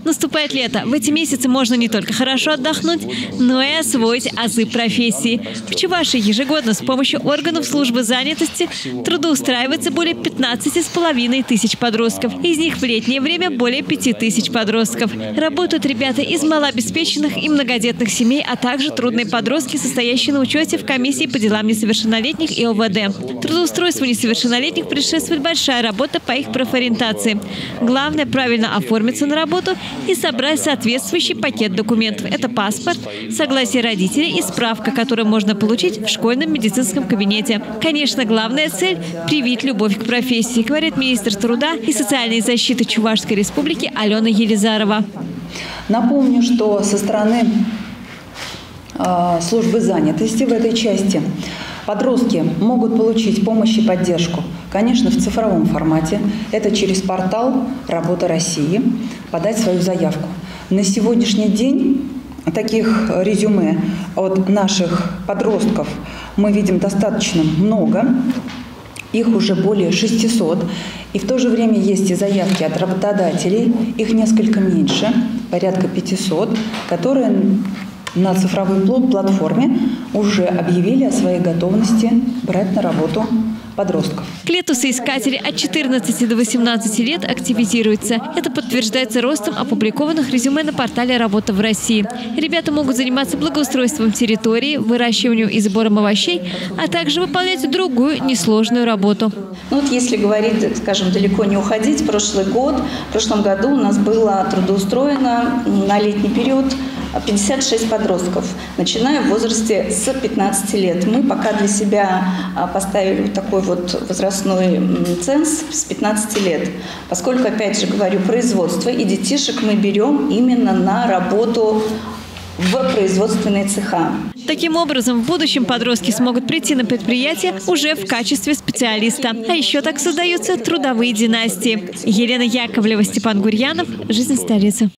Наступает лето. В эти месяцы можно не только хорошо отдохнуть, но и освоить азы профессии. В Чувашии ежегодно с помощью органов службы занятости трудоустраивается более 15,5 тысяч подростков. Из них в летнее время более 5 тысяч подростков. Работают ребята из малообеспеченных и многодетных семей, а также трудные подростки, состоящие на учете в комиссии по делам несовершеннолетних и ОВД. Трудоустройству несовершеннолетних предшествует большая работа по их профориентации. Главное – правильно оформиться на работу и собрать соответствующий пакет документов. Это паспорт, согласие родителей и справка, которую можно получить в школьном медицинском кабинете. Конечно, главная цель – привить любовь к профессии, говорит министр труда и социальной защиты Чувашской республики Алена Елизарова. Напомню, что со стороны службы занятости в этой части подростки могут получить помощь и поддержку, конечно, в цифровом формате. Это через портал «Работа России» подать свою заявку. На сегодняшний день таких резюме от наших подростков мы видим достаточно много. Их уже более 600. И в то же время есть и заявки от работодателей, их несколько меньше, порядка 500, которые на цифровой платформе уже объявили о своей готовности брать на работу подростков. К лету соискатели от 14 до 18 лет активизируются. Это подтверждается ростом опубликованных резюме на портале «Работа в России». Ребята могут заниматься благоустройством территории, выращиванием и сбором овощей, а также выполнять другую несложную работу. Если говорить, скажем, далеко не уходить, в прошлом году у нас было трудоустроено на летний период 56 подростков, начиная в возрасте с 15 лет. Мы пока для себя поставили такой возрастной ценз с 15 лет, поскольку, опять же говорю, производство и детишек мы берем именно на работу в производственные цеха. Таким образом, в будущем подростки смогут прийти на предприятие уже в качестве специалиста. А еще так создаются трудовые династии. Елена Яковлева, Степан Гурьянов. Жизнь столицы.